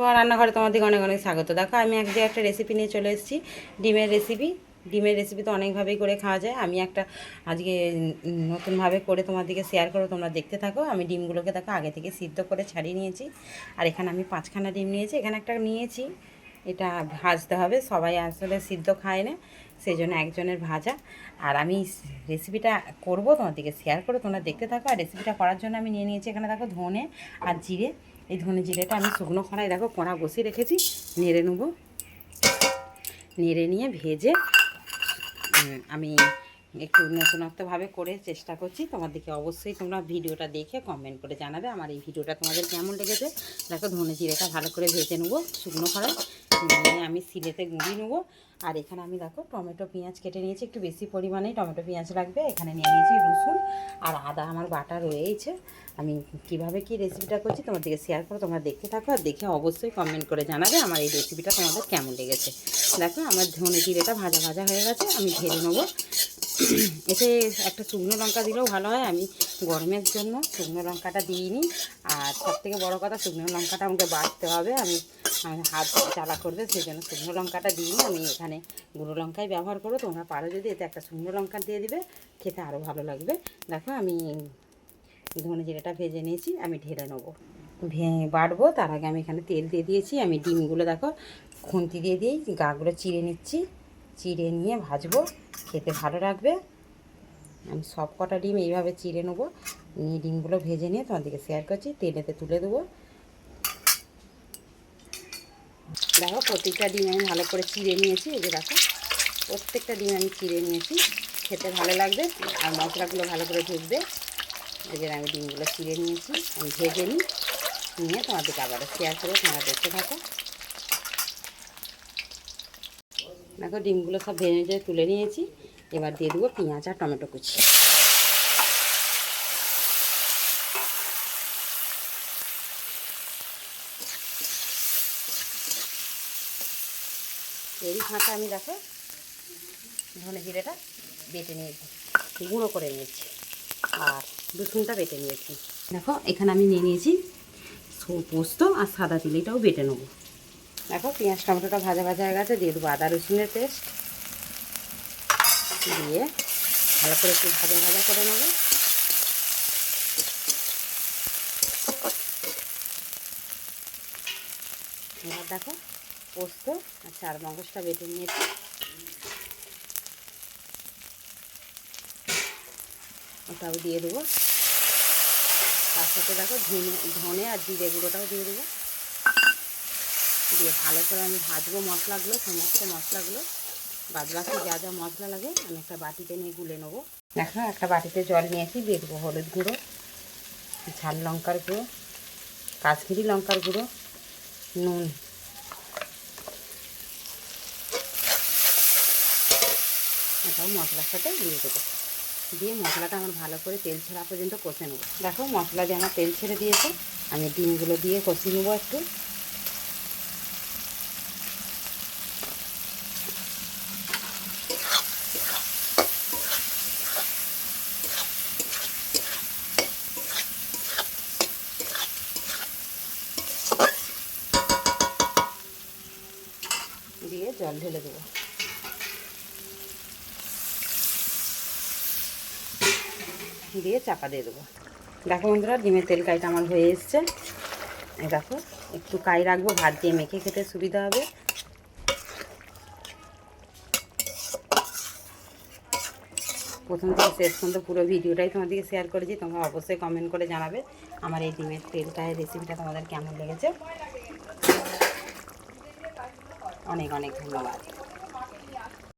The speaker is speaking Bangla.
তোমার রান্নাঘরে তোমাদের অনেক অনেক স্বাগত। দেখো আমি আজকে একটা রেসিপি নিয়ে চলে এসেছি, ডিমের রেসিপি। ডিমের রেসিপি তো অনেকভাবেই করে খাওয়া যায়, আমি একটা আজকে নতুনভাবে করে তোমাদেরকে শেয়ার করো, তোমরা দেখতে থাকো। আমি ডিমগুলোকে দেখো আগে থেকে সিদ্ধ করে ছাড়িয়ে নিয়েছি, আর এখানে আমি 5খানা ডিম নিয়েছি, এখানে একটা নিয়েছি, এটা ভাজতে হবে। সবাই আসলে সিদ্ধ খায় না, সেই জন্য একজনের ভাজা। আর আমি রেসিপিটা করব, তোমাদেরকে শেয়ার করো, তোমরা দেখতে থাকো। আর রেসিপিটা করার জন্য আমি নিয়ে নিয়েছি এখানে দেখো ধনে আর জিরে। এই ধনে জিরেটা আমি শুকনো খড়ায় দেখো কড়া বসিয়ে রেখেছি, নেড়ে নেবো। নেড়ে নিয়ে ভেজে আমি একটু নতুনত্বভাবে করে চেষ্টা করছি। তোমাদেরকে অবশ্যই তোমরা ভিডিওটা দেখে কমেন্ট করে জানাবে আমার এই ভিডিওটা তোমাদের কেমন লেগেছে। দেখো ধনে জিরেটা ভালো করে ভেজে নেবো শুকনো খড়ায়, নিয়ে আমি সিলেতে গুঁড়িয়ে নেবো। আর এখানে আমি দেখো টমেটো পেঁয়াজ কেটে নিয়েছি, একটু বেশি পরিমাণেই টমেটো পেঁয়াজ লাগবে। এখানে নিয়ে নিয়েছি রসুন আর আদা, আমার বাটা রয়েছে। আমি কিভাবে কি রেসিপিটা করছি তোমাদেরকে শেয়ার করো, তোমরা দেখতে থাকো, আর দেখে অবশ্যই কমেন্ট করে জানাবে আমার এই রেসিপিটা তোমাদের কেমন লেগেছে। দেখো আমার ধনে জিরেটা ভাজা ভাজা হয়ে গেছে, আমি ঢেলে নেবো। এতে একটা শুকনো লঙ্কা দিলেও ভালো হয়, আমি গরমের জন্য শুকনো লঙ্কাটা দিইনি। আর সবথেকে বড় কথা, শুকনো লঙ্কাটা আমাকে বাটতে হবে, আমি হাত জ্বালা করবে, সেই জন্য শুকনো লঙ্কাটা দিইনি। আমি এখানে গুঁড়ো লঙ্কাই ব্যবহার করো, তোমরা পারো যদি এতে একটা শুকনো লঙ্কা দিয়ে দিবে, খেতে আরও ভালো লাগবে। দেখো আমি ধনে জিরেটা ভেজে নিয়েছি, আমি ঢেলে নেবো। বাটবো তার আগে আমি এখানে তেল দিয়ে দিয়েছি। আমি ডিমগুলো দেখো খুন্তি দিয়ে দিয়েই গাগুলো চিড়ে নিচ্ছি, চিড়ে নিয়ে ভাজবো, খেতে ভালো লাগবে। আমি সব কটা ডিম এইভাবে চিড়ে নেবো, নিয়ে ডিমগুলো ভেজে নিয়ে তোমাদেরকে শেয়ার করছি। তেলেতে তুলে দেবো। দেখো প্রত্যেকটা ডিম আমি ভালো করে চিড়ে নিয়েছি, এই যে দেখো প্রত্যেকটা ডিম আমি চিড়ে নিয়েছি, খেতে ভালো লাগবে আর মশলাগুলো ভালো করে ঢুকবে। এই যে আমি ডিমগুলো চিড়ে নিয়েছি, আমি ভেজে নিই, নিয়ে তোমাদেরকে আবারও শেয়ার করে তোমরা দেখতে থাকো। দেখো ডিমগুলো সব ভেজে তুলে নিয়েছি, এবার দিয়ে দেবো পেঁয়াজ আর টমেটো কুচি। এরই ফাঁকা আমি দেখো ধনে জিরেটা বেটে নিয়েছি, গুঁড়ো করে নিয়েছি, আর রসুনটা বেটে নিয়েছি। দেখো এখানে আমি নিয়ে নিয়েছি পোস্ত আর সাদা তিল, এটাও বেটে নেবো। দেখো পেঁয়াজ টমেটোটা ভাজা ভাজা হয়ে গেছে, দিয়ে দেবো আদা রসুনের পেস্ট, দিয়ে ভালো করে একটু ভাজা ভাজা করে নেবো। এবার দেখো পোস্ত আর চার মগজটা বেটে নিয়েছি, ওটাও দিয়ে দেবো। তার সাথে দেখো ধনে আর জিরে গুঁড়োটাও দিয়ে দেবো, দিয়ে ভালো করে আমি ভাজবো মশলাগুলো, সমস্ত মশলাগুলো, বাদবাকি যা যা মশলা লাগে আমি একটা বাটিতে নিয়ে গুলে নেবো। দেখো একটা বাটিতে জল নিয়েছি, দিয়ে দেবো হলুদ গুঁড়ো, ঝাল লঙ্কার গুঁড়ো, কাশ্মীরি লঙ্কার গুঁড়ো, নুন, এটাও মশলার সাথে দিয়ে দেবো। দিয়ে মশলাটা আমার ভালো করে তেল ছেড়া পর্যন্ত কষে নেবো। দেখো মশলা দিয়ে আমার তেল ছেড়ে দিয়েছে, আমি ডিমগুলো দিয়ে কষিয়ে নেবো একটু। দিয়ে জল ঢেলে দেবো, দিয়ে চাপা দিয়ে দেবো। দেখো বন্ধুরা ডিমের তেল কাইটা আমার হয়ে এসছে। দেখো একটু কাই রাখবো, ভাত দিয়ে মেখে খেতে সুবিধা হবে। প্রথম থেকে শেষ পর্যন্ত পুরো ভিডিওটাই তোমাদেরকে শেয়ার করেছি, তোমরা অবশ্যই কমেন্ট করে জানাবে আমার এই ডিমের তেলটায় রেসিপিটা তোমাদের কেমন লেগেছে। অনেক অনেক ধন্যবাদ।